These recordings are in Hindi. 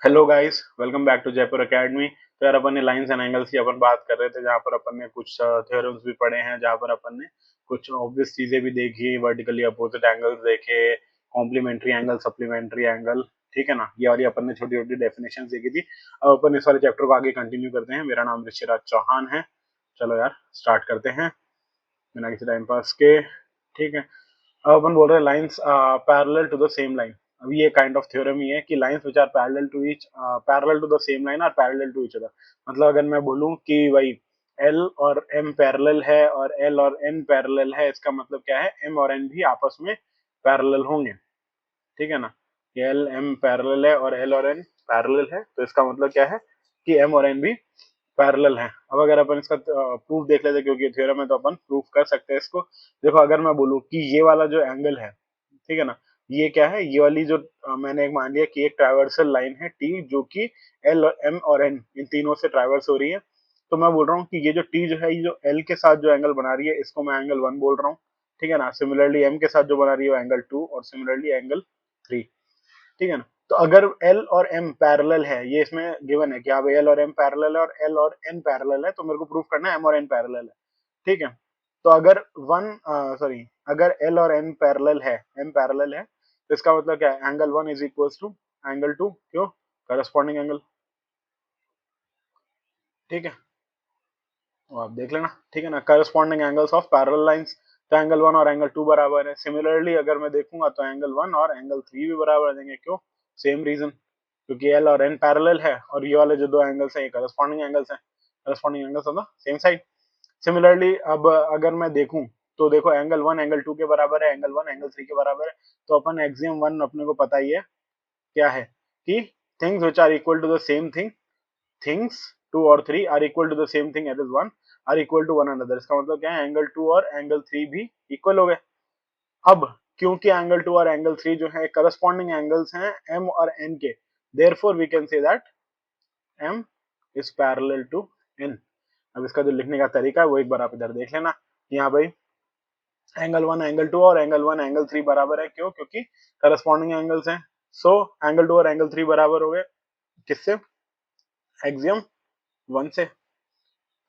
Hello guys, welcome back to Jaipur academy. तो यार अपन ने लाइंस एंड एंगल्स की अपन बात कर रहे थे, जहाँ पर अपन ने कुछ थ्योरम्स भी पढ़े हैं, जहाँ पर अपन ने कुछ ऑब्वियस चीजें भी देखी, वर्टिकली अपोजिट एंगल्स देखे, कॉम्प्लीमेंट्री एंगल, सप्लीमेंट्री एंगल। ठीक है ना, ये वाली अपन ने छोटी छोटी डेफिनेशन देखी थी। अब अपन इस वाले चैप्टर को आगे कंटिन्यू करते हैं। मेरा नाम ऋषिराज चौहान है। चलो यार स्टार्ट करते हैं बिना किसी टाइम पास के। ठीक है, अब अपन बोल रहे हैं lines parallel to the same line. अब ये काइंड ऑफ थ्योरम ही है कि lines which are parallel to the same line are parallel to each other. मतलब अगर मैं बोलूं कि भाई एल और एम पैरेलल है और एल और एन पैरेलल है, इसका मतलब क्या है, एम और एन भी आपस में पैरेलल होंगे। ठीक है ना, एल एम पैरेलल है और एल और एन पैरेलल है, तो इसका मतलब क्या है कि एम और एन भी पैरेलल है। अब अगर अपन इसका प्रूफ देख लेते, क्योंकि थ्योरम है तो अपन प्रूफ कर सकते हैं इसको। देखो, अगर मैं बोलूं कि ये वाला जो एंगल है, ठीक है ना, ये क्या है, ये वाली जो मैंने एक मान लिया कि एक ट्रावर्सल लाइन है टी, जो कि एल और एम और एन इन तीनों से ट्रावर्स हो रही है। तो मैं बोल रहा हूँ कि ये जो टी जो है, ये जो एल के साथ जो एंगल बना रही है, इसको मैं एंगल 1 बोल रहा हूँ। ठीक है ना, सिमिलरली एम के साथ जो बना रही है वो एंगल 2, और सिमिलरली एंगल 3। ठीक है ना, तो अगर एल और एम पैरेलल है, ये इसमें गिवन है कि हाँ एल और एम पैरेलल है और एल और एन पैरेलल है, तो मेरे को प्रूफ करना है एम और एन पैरेलल है। ठीक है, तो अगर अगर एल और एन पैरेलल है, एम पैरेलल है, तो इसका मतलब क्या है, angle 1 is equal to angle 2। क्यों? Corresponding angle. ठीक है, तो आप देख लेना। ठीक है ना, corresponding angles of parallel lines. तो एंगल 1 और एंगल 2 बराबर है। सिमिलरली अगर मैं देखूंगा तो एंगल 1 और एंगल 3 भी बराबर आ जाएंगे। क्यों? सेम रीजन, क्योंकि एल और एन पैरेलल है और ये वाले जो दो एंगल्स हैं ये करस्पॉन्डिंग एंगल्स हैं, corresponding angles of the same side. Similarly अब अगर मैं देखूं तो देखो, एंगल 1 एंगल 2 के बराबर है, एंगल 1 एंगल 3 के बराबर है। तो अपन एक्सियम 1 अपने को पता ही है, क्या है कि things which are equal to the same thing, things 2 और 3 are equal to the same thing at is 1 are equal to one another. इसका मतलब क्या है, एंगल 2 और एंगल 3 भी इक्वल हो गए। अब क्योंकि एंगल 2 और एंगल 3 जो है करस्पॉन्डिंग एंगल्स हैं एम और एन के, therefore we can say that M is parallel to N. अब इसका जो लिखने का तरीका है वो एक बार आप इधर देख लेना। यहाँ भाई एंगल 1 एंगल 2 और एंगल 1 एंगल 3 बराबर है। क्यों? क्योंकि करस्पॉन्डिंग एंगल्स हैं। सो एंगल 2 और एंगल 3 बराबर हो गए, किससे? एक्सियम 1 से।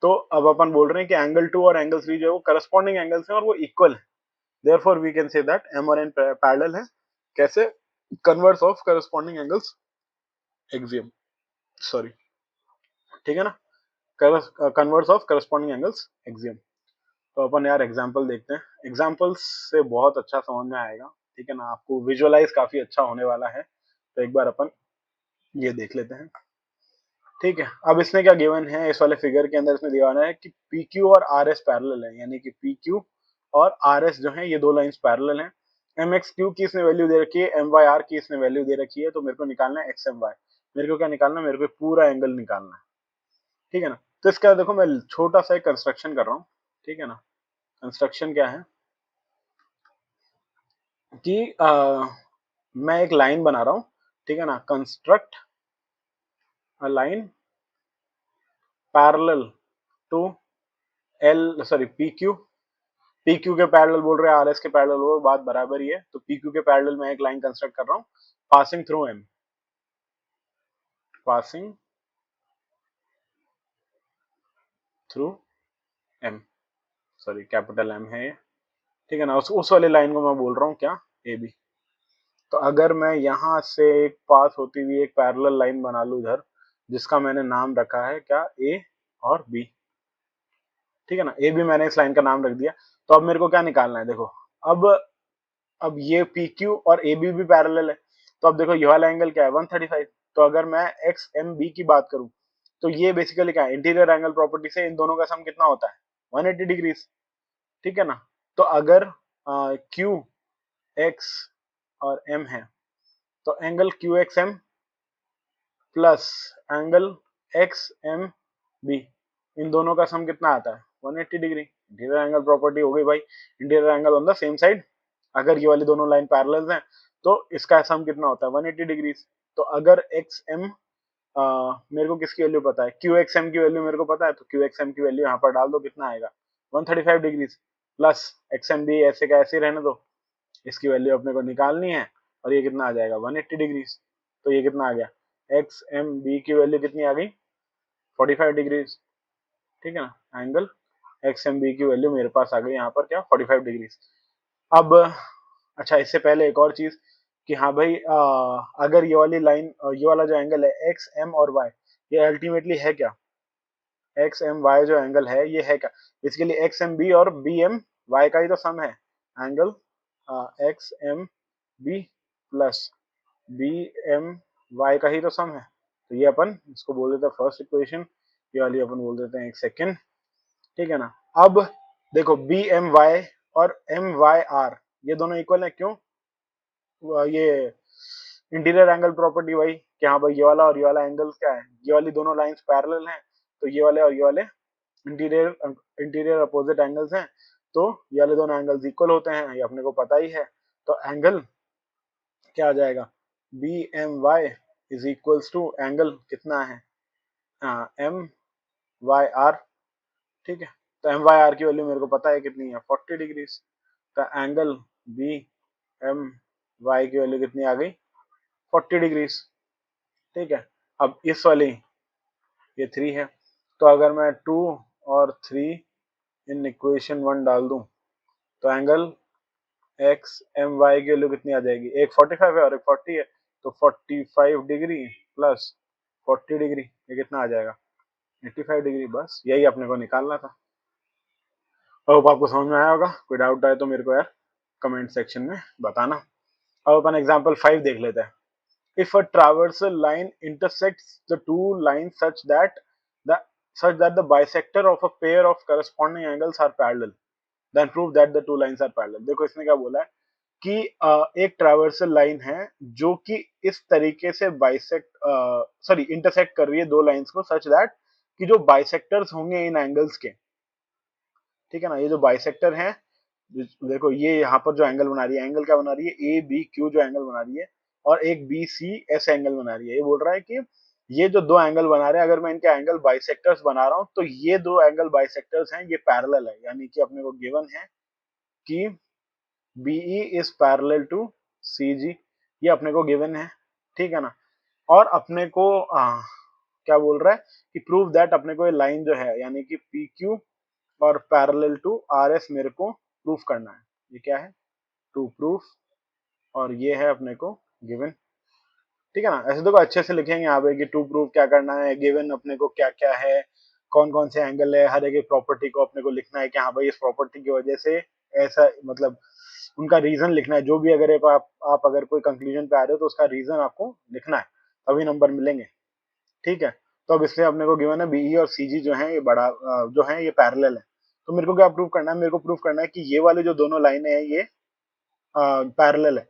तो अब अपन बोल रहे हैं कि एंगल 2 और एंगल 3 जो है वो करस्पॉन्डिंग एंगल्स हैं और वो इक्वल है। Therefore we can say that M और एन पैरेलल है। कैसे? Converse of corresponding angles axiom, sorry. ठीक है ना, converse of corresponding angles axiom. तो अपन यार एग्जाम्पल देखते हैं। एग्जाम्पल्स से बहुत अच्छा समझ में आएगा। ठीक है ना, आपको विजुअलाइज काफी अच्छा होने वाला है। तो एक बार अपन ये देख लेते हैं। ठीक है, अब इसमें क्या गिवन है, इस वाले फिगर के अंदर इसमें दिया है कि पी क्यू और आर एस पैरेलल है, यानी कि पी क्यू और आर एस जो है ये दो लाइंस पैरेलल हैं। एम एक्स क्यू की इसने वैल्यू दे रखी है, एम वाई आर की इसने वैल्यू दे रखी है। तो मेरे को निकालना है एक्स एम वाई। मेरे को क्या निकालना है, मेरे को पूरा एंगल निकालना है। ठीक है ना, तो इसका देखो मैं छोटा सा एक कंस्ट्रक्शन कर रहा हूँ। ठीक है ना, कंस्ट्रक्शन क्या है कि मैं एक लाइन बना रहा हूँ। ठीक है ना, construct a line parallel to L, sorry P Q. P Q के पैरेलल बोल रहे हैं, आर एस के पैरेलल बोल रहे हैं, बात बराबर ही है। तो पी क्यू के पैरेलल में एक लाइन कंस्ट्रक्ट कर रहा हूँ, passing through M, passing through M, sorry capital M है ये। ठीक है ना, उस वाली लाइन को मैं बोल रहा हूँ क्या, ए बी। तो अगर मैं यहाँ से एक पास होती हुई एक पैरेलल लाइन बना लूँ इधर, जिसका मैंने नाम रखा है क्या, ए और बी। ठीक है ना, ए बी मैंने इस लाइन का नाम रख दिया। तो अब मेरे को क्या निकालना है, देखो। अब अब ये पी क्यू और ए बी भी पैरेलल है। तो अब देखो ये वाला एंगल क्या है, 135। तो अगर मैं एक्स एम बी की बात करूं, तो ये बेसिकली क्या है, इंटीरियर एंगल प्रॉपर्टी से इन दोनों का सम कितना होता है, 180 डिग्रीज। ठीक है ना, तो अगर क्यू एक्स और एम है, तो angle Q X M plus angle X M B, इन दोनों का सम कितना आता है, 180 डिग्री। इंटीरियर एंगल प्रॉपर्टी हो गई भाई, interior angle on the same side. अगर ये वाली दोनों लाइन पैरेलल हैं तो इसका सम कितना होता है, 180 डिग्रीज। तो अगर एक्स एम, मेरे को किसकी वैल्यू पता है, क्यू एक्स एम की वैल्यू मेरे को पता है, तो क्यू एक्स एम की वैल्यू यहाँ पर डाल दो, कितना आएगा, 135 degrees. Plus X M B ऐसे का ऐसे रहने दो, इसकी वैल्यू अपने को निकालनी है, और ये कितना आ जाएगा, 180 डिग्रीज। तो ये कितना आ गया, एक्स एम बी की वैल्यू कितनी आ गई 45 डिग्री, ठीक है ना। एंगल एक्स एम बी की वैल्यू मेरे पास आ गई यहाँ पर क्या 45 डिग्री। अब अच्छा इससे पहले एक और चीज कि हाँ भाई अगर ये वाली लाइन ये वाला जो एंगल है एक्स एम और वाई ये अल्टीमेटली है क्या, एक्स एम वाई जो एंगल है ये है क्या, बेसिकली एक्स एम बी और बी एम वाई का ही तो सम है। Angle X M B plus B M Y का ही तो सम है। तो ये अपन इसको बोल देते हैं फर्स्ट इक्वेशन, ये वाली अपन बोल देते हैं एक सेकेंड, ठीक है ना। अब देखो बी एम वाई और एम वाई आर ये दोनों इक्वल है, क्यों, ये इंटीरियर एंगल प्रॉपर्टी भाई कि हाँ भाई ये वाला और ये वाला एंगल क्या है, ये वाली दोनों लाइंस पैरेलल हैं, तो ये वाले और ये वाले इंटीरियर इंटीरियर अपोजिट एंगल्स हैं, तो ये वाले दोनों एंगल्स इक्वल होते हैं, ये अपने को पता ही है। तो एंगल क्या आ जाएगा B M Y is equals to angle कितना है एम वाई आर, ठीक है। तो एम वाई आर की वैल्यू मेरे को पता है कितनी है 40 डिग्री। तो एंगल बी एम वाई की वैल्यू कितनी आ गई 40 डिग्री, ठीक है। अब इस वाली ये 3 है, तो अगर मैं 2 और 3 इन इक्वेशन 1 डाल दूं तो एंगल एक्स एम वाई की वैल्यू कितनी आ जाएगी, एक 45 है और एक 40 है, तो 45 डिग्री प्लस 40 डिग्री ये कितना आ जाएगा 85 डिग्री। बस यही अपने को निकालना था। होप आपको समझ में आया होगा, कोई डाउट आए तो मेरे को यार कमेंट सेक्शन में बताना। अब अपन एग्जांपल 5 देख लेते हैं। If a traversal line intersects the two lines the such that the bisector of a pair of corresponding angles are parallel, then prove that the two lines are parallel। देखो इसने क्या बोला है कि एक ट्रैवर्सल लाइन है जो कि इस तरीके से इंटरसेक्ट कर रही है दो लाइंस को सच दैट कि जो बाइसेक्टर्स होंगे इन एंगल्स के, ठीक है ना। ये जो बाइसेक्टर है देखो ये यहाँ पर जो एंगल बना रही है, एंगल क्या बना रही है ए बी क्यू जो एंगल बना रही है, और एक बी सी एस एंगल बना रही है। ये बोल रहा है कि ये जो दो एंगल बना रहे हैं अगर मैं इनके एंगल बाइसेक्टर्स बना रहा हूँ तो ये दो एंगल बाइसेक्टर्स हैं ये पैरेलल है, यानी कि अपने को गिवन है कि be is parallel to C G, ये अपने को गिवन है, ठीक है ना। और अपने को क्या बोल रहा है कि प्रूव दैट अपने को ये लाइन जो है यानी कि पी क्यू और पैरेलल टू आर एस मेरे को प्रूफ करना है। ये क्या है टू प्रूफ, और ये है अपने को गिवन, ठीक है ना। ऐसे देखो अच्छे से लिखेंगे यहाँ पे कि टू प्रूफ क्या करना है, गिवन अपने को क्या क्या है, कौन कौन से एंगल है, हर एक प्रॉपर्टी को अपने को लिखना है कि हाँ भाई इस प्रॉपर्टी की वजह से ऐसा, मतलब उनका रीजन लिखना है। जो भी अगर आप अगर कोई कंक्लूजन पे आ रहे हो तो उसका रीजन आपको लिखना है, तभी नंबर मिलेंगे, ठीक है। तो अब इसलिए अपने को गिवन है बीई और सीजी जो है ये बड़ा जो है ये पैरेलल है। तो मेरे को क्या प्रूव करना है, मेरे को प्रूव करना है कि ये वाले जो दोनों लाइनें हैं ये पैरेलल है।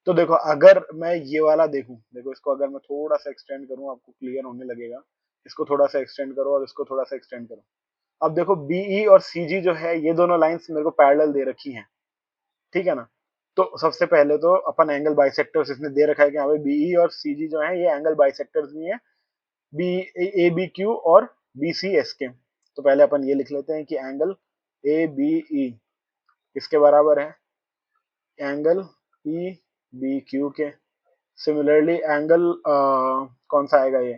तो देखो अगर मैं ये वाला देखूं, देखो इसको अगर मैं थोड़ा सा एक्सटेंड करूं आपको क्लियर होने लगेगा, इसको थोड़ा सा एक्सटेंड करो और इसको थोड़ा सा एक्सटेंड करो। अब देखो बीई और सीजी जो है ये दोनों लाइंस मेरे को पैरेलल दे रखी हैं, ठीक है ना। तो सबसे पहले तो अपन एंगल बाइसेक्टर्स इसने दे रखा है कि हाँ भाई बीई और सीजी जो है ये एंगल बाइसेक्टर्स भी है बी ए बी क्यू और बी सी एस के। तो पहले अपन ये लिख लेते हैं कि एंगल ए बी ई किसके बराबर है, एंगल ई बी क्यू के। सिमिलरली एंगल कौन सा आएगा ये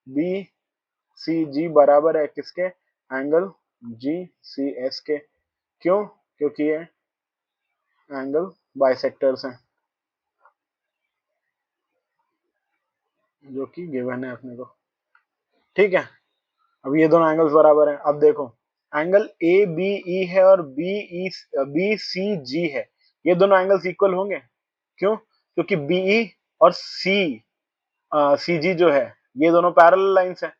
बी सी जी बराबर है किसके, एंगल जी सी एस के। क्यों, क्योंकि ये एंगल बाइसेक्टर्स हैं जो कि गिवन है अपने को, ठीक है। अब ये दोनों एंगल्स बराबर हैं। अब देखो एंगल ए बी ई है और बी सी जी है, ये दोनों एंगल्स इक्वल होंगे, क्यों, क्योंकि बीई और सी जी जो है ये दोनों पैरेलल लाइंस हैं,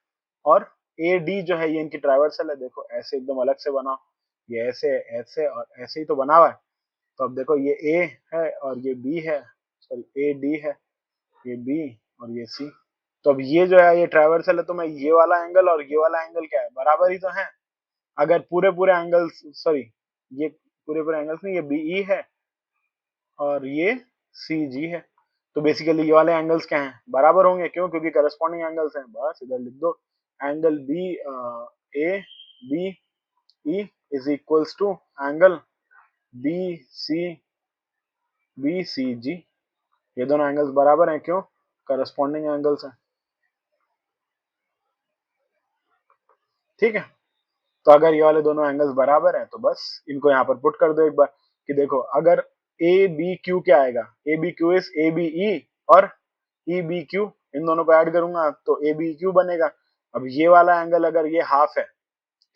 और ए डी जो है ये इनकी ट्राइवर्सल है। देखो ऐसे एकदम अलग से बना, ये ऐसे ऐसे और ऐसे ही तो बना हुआ है। तो अब देखो ये ए है और ये बी है, सॉरी ए डी है, ये बी और ये सी। तो अब ये जो है ये ट्राइवर्सल है, तो मैं ये वाला एंगल और ये वाला एंगल क्या है बराबर ही तो है। अगर पूरे पूरे एंगल्स, सॉरी ये पूरे पूरे एंगल्स नहीं, ये बीई है और ये सी जी है, तो बेसिकली ये वाले एंगल्स क्या हैं बराबर होंगे, क्यों, क्योंकि करस्पॉन्डिंग एंगल्स हैं। बस इधर लिख दो angle B A B E is equals to angle B C G. ये दोनों एंगल्स बराबर हैं, क्यों, करस्पॉन्डिंग एंगल्स हैं। ठीक है। तो अगर ये वाले दोनों एंगल्स बराबर है तो बस इनको यहाँ पर पुट कर दो एक बार कि देखो अगर ए बी क्यू क्या आएगा, A B Q is A B E और ई बी क्यू, इन दोनों को ऐड करूंगा तो ए बी क्यू बनेगा। अब ये वाला एंगल अगर ये हाफ है,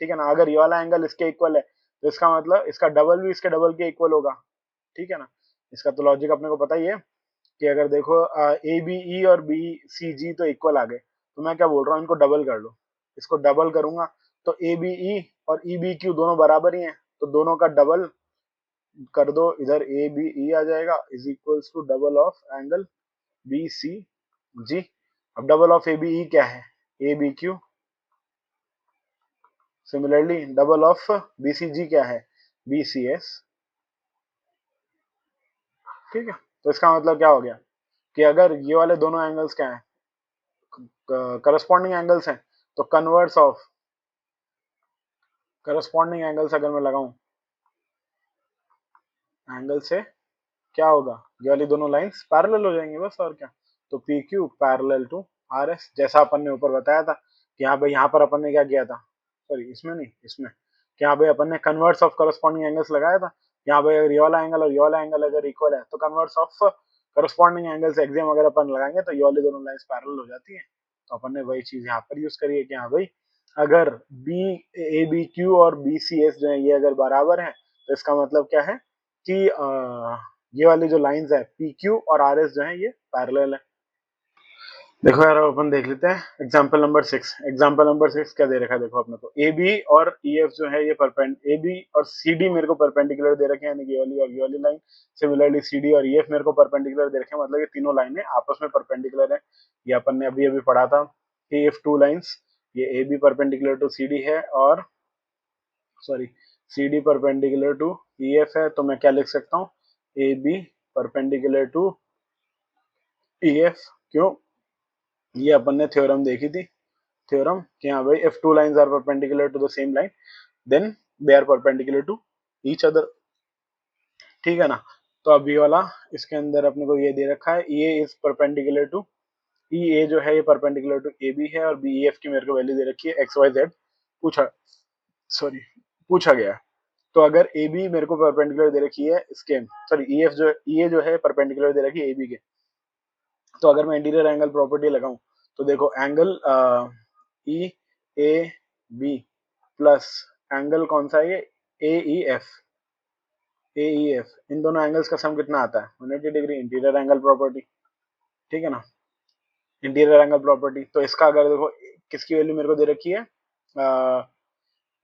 ठीक है ना, अगर ये वाला एंगल इसके इक्वल है तो इसका मतलब इसका डबल भी इसके डबल के इक्वल होगा, ठीक है ना। इसका तो लॉजिक अपने को पता ही है कि अगर देखो ए बी ई और बी सी जी तो इक्वल आ गए, तो मैं क्या बोल रहा हूँ इनको डबल कर लो। इसको डबल करूंगा तो ए बी ई और ई बी क्यू दोनों बराबर ही हैं, तो दोनों का डबल कर दो, इधर ए बी ई आ जाएगा is equals to double of angle B C G. अब double of A B E क्या है, A B Q. Similarly double of B C G क्या है, बी सी एस। ठीक है, तो इसका मतलब क्या हो गया कि अगर ये वाले दोनों एंगल्स क्या है, करस्पॉन्डिंग एंगल्स हैं, तो कन्वर्स ऑफ करस्पॉन्डिंग एंगल्स अगर मैं लगाऊं एंगल से, क्या होगा, ये वाली दोनों लाइंस पैरेलल हो जाएंगी बस, और क्या। तो P Q parallel to R S, जैसा अपन ने ऊपर बताया था कि यहाँ पे, यहाँ पर अपन ने क्या किया था, सॉरी इसमें नहीं, इसमें कि यहाँ पे अपन ने कन्वर्स ऑफ करस्पॉन्डिंग एंगल्स लगाया था। यहाँ पे अगर ये वाला एंगल और ये वाला एंगल अगर इक्वल है तो converse of corresponding angles axiom अगर अपन लगाएंगे तो ये वाली दोनों लाइंस पैरेलल हो जाती है। तो अपन ने वही चीज यहाँ पर यूज करी है कि हाँ भाई अगर बी ए बी क्यू और बी सी एस जो है ये अगर बराबर है तो इसका मतलब क्या है कि ये वाली जो लाइंस है पी क्यू और आर एस जो है ये पैरेलल है। देखो यार अपन देख लेते हैं एग्जांपल नंबर 6। एग्जांपल नंबर 6 क्या दे रखा है देखो अपने को, ए बी और ई एफ जो है ये ए बी और सी डी मेरे को परपेंडिकुलर दे रखे हैं, यानी कि ये वाली और ये वाली लाइन। सिमिलरली सी डी और ई एफ मेरे को परपेंडिकुलर दे रखे हैं, मतलब ये तीनों लाइनें आपस में परपेंडिकुलर है। ये अपन ने अभी अभी पढ़ा था कि इफ टू लाइंस, ये A B perpendicular to C D है और sorry C D perpendicular to E F है, तो मैं क्या लिख सकता हूँ, A B perpendicular to E F. क्यों, ये अपन ने थ्योरम देखी थी, थ्योरम कि हाँ भाई if two lines are perpendicular to the same line then they are perpendicular to each other, ठीक है ना। तो अभी वाला इसके अंदर अपने को ये दे रखा है, ए इज परपेंडिकुलर टू ई ए जो है ये परपेंडिकुलर टू ए बी है और बी ई एफ की मेरे को वैल्यू दे रखी है एक्स वाई जेड, पूछा सॉरी पूछा गया है। तो अगर ए बी मेरे को परपेंडिकुलर दे रखी है इसके, सॉरी ई एफ जो ई ए जो है परपेंडिकुलर दे रखी है ए बी के, तो अगर मैं इंटीरियर एंगल प्रॉपर्टी लगाऊं तो देखो angle E A B plus angle कौन सा है ये A E F, A E F, इन दोनों एंगल्स का सम कितना आता है 180 डिग्री, इंटीरियर एंगल प्रॉपर्टी, ठीक है ना। इंटीरियर एंगल प्रॉपर्टी, तो इसका अगर देखो किसकी वैल्यू मेरे को दे रखी है,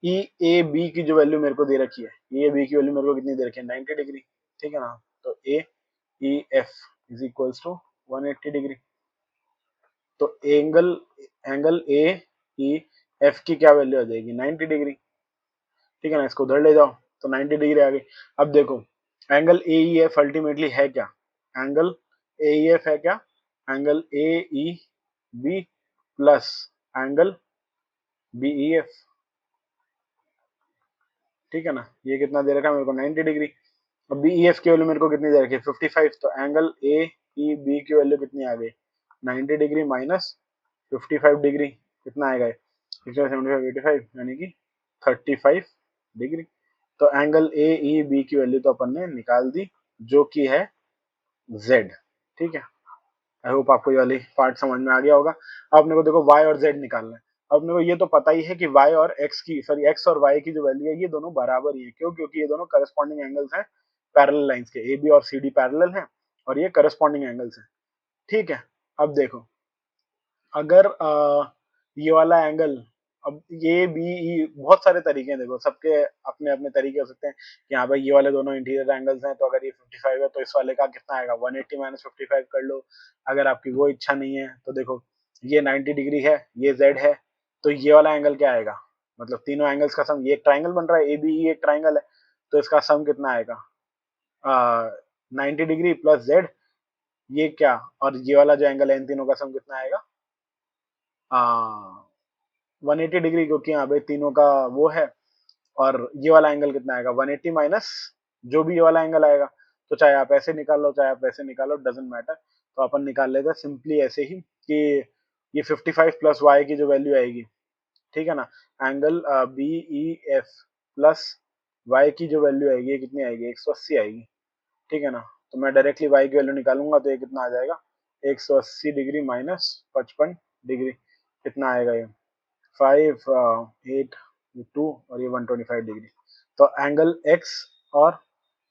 ई ए बी की जो वैल्यू मेरे को दे रखी है, ई ए बी की वैल्यू मेरे को कितनी दे रखी है 90 डिग्री, ठीक है ना। तो A E F is equals to 180 degree. तो angle angle A E F की क्या वैल्यू आ जाएगी 90 डिग्री, ठीक है ना। इसको उधर ले जाओ तो 90 डिग्री आ गई। अब देखो angle A E F ultimately है क्या, एंगल ए ई एफ है क्या, angle A E B plus angle B E F, ठीक है ना। ये कितना दे रखा है मेरे को 90 डिग्री। अब बी ई एफ की वैल्यू मेरे को कितनी दे रखी है 55, तो एंगल ए ई बी की वैल्यू कितनी आ गई 90 डिग्री माइनस 55 डिग्री, कितना आएगा 75 85 यानी कि 35 डिग्री। तो एंगल ए ई बी की वैल्यू तो अपन ने निकाल दी जो कि है z, ठीक है। आई होप आपको ये वाली पार्ट समझ में आ गया होगा। अब अपने को देखो y और z निकालना है। अब अपने को ये तो पता ही है कि y और x की, सॉरी x और y की जो वैल्यू है ये दोनों बराबर ही है, क्यों, क्योंकि ये दोनों करस्पॉन्डिंग एंगल्स हैं पैरेलल लाइंस के, ए बी और सी डी पैरेलल हैं और ये करस्पॉन्डिंग एंगल्स हैं, ठीक है। अब देखो अगर ये वाला एंगल, अब ये बी ई बहुत सारे तरीके हैं, देखो सबके अपने अपने तरीके हो सकते हैं कि हाँ भाई ये वाले दोनों इंटीरियर एंगल्स हैं तो अगर ये 55 है तो इस वाले का कितना आएगा 180 माइनस 55 कर लो। अगर आपकी वो इच्छा नहीं है तो देखो ये 90 डिग्री है, ये जेड है, तो ये वाला एंगल क्या आएगा, मतलब तीनों एंगल्स का सम, ये एक ट्राइंगल बन रहा है ए बी ई एक ट्राइंगल है, तो इसका सम कितना आएगा 90 डिग्री प्लस जेड, ये क्या, और ये वाला जो एंगल है इन तीनों का सम कितना आएगा 180 डिग्री, क्योंकि यहाँ पे तीनों का वो है। और ये वाला एंगल कितना आएगा 180 माइनस जो भी ये वाला एंगल आएगा, तो चाहे आप ऐसे निकाल लो चाहे आप ऐसे निकालो, डजेंट मैटर। तो अपन निकाल लेते हैं सिंपली ऐसे ही कि ये 55 प्लस वाई की जो वैल्यू आएगी, ठीक है ना। Angle B E F plus Y की जो वैल्यू आएगी ये कितनी आएगी, 180 आएगी। ठीक है ना। तो मैं डायरेक्टली वाई की वैल्यू निकालूंगा तो ये कितना आ जाएगा, 180 डिग्री माइनस 55 डिग्री, कितना आएगा ये 5 8 2 और ये 125 डिग्री। तो एंगल एक्स और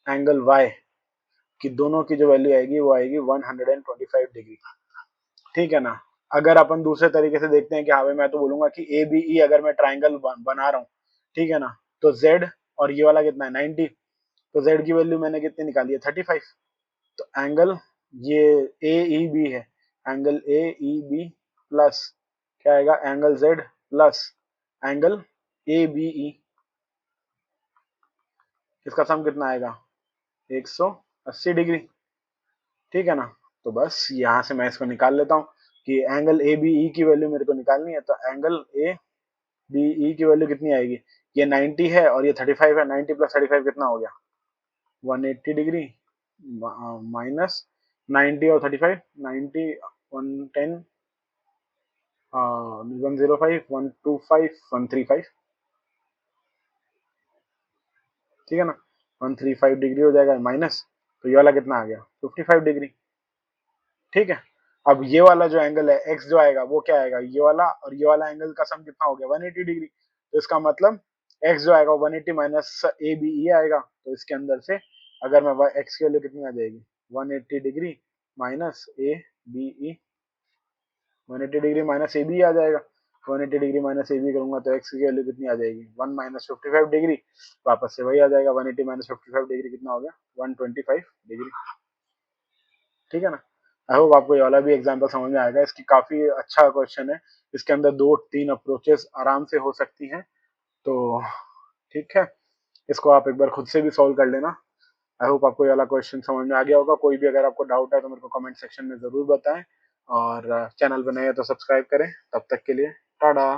एंगल वाई की दोनों की जो वैल्यू आएगी वो आएगी 125 डिग्री। ठीक है ना। अगर अपन दूसरे तरीके से देखते हैं कि हाँ भाई मैं तो बोलूंगा कि ए बी ई अगर मैं ट्राइंगल बना रहा हूँ, ठीक है ना, तो जेड और ये वाला कितना है 90, तो जेड की वैल्यू मैंने कितनी निकाली है 35। तो एंगल ये ए ई बी है, angle A E B plus क्या आएगा angle Z plus angle A B E, इसका सम कितना आएगा 180 डिग्री। ठीक है ना। तो बस यहाँ से मैं इसको निकाल लेता हूँ कि एंगल ए बी ई की वैल्यू मेरे को निकालनी है। तो एंगल ए बी ई की वैल्यू कितनी आएगी, ये 90 है और ये 35 है, 90 प्लस 35 कितना हो गया 180 डिग्री, माइनस 90 और 35 90 110 105 125 135। ठीक है ना। 135 डिग्री हो जाएगा माइनस, तो ये वाला कितना आ गया 55 डिग्री। ठीक है। अब ये वाला जो एंगल है एक्स जो आएगा वो क्या आएगा, ये वाला और ये वाला एंगल का सम कितना हो गया 180 डिग्री। तो इसका मतलब एक्स जो आएगा 180 माइनस ए बी ई आएगा। तो इसके अंदर से अगर मैं एक्स की वैल्यू कितनी आ जाएगी 180 degree minus A B E, 180 degree minus A B आ जाएगा। 180 डिग्री माइनस ए बी करूंगा तो एक्स की वैल्यू कितनी आ जाएगी 1 माइनस 55 डिग्री, वापस से वही आ जाएगा 180 माइनस 55 डिग्री कितना हो गया 125 डिग्री। ठीक है ना। आई होप आपको ये वाला भी एग्जांपल समझ में आएगा। इसकी काफी अच्छा क्वेश्चन है, इसके अंदर 2-3 अप्रोचेस आराम से हो सकती हैं। तो ठीक है, इसको आप एक बार खुद से भी सॉल्व कर लेना। आई होप आपको ये वाला क्वेश्चन समझ में आ गया होगा। कोई भी अगर आपको डाउट है तो मेरे को कमेंट सेक्शन में जरूर बताएं और चैनल पर नए हैं तो सब्सक्राइब करें। तब तक के लिए टाटा।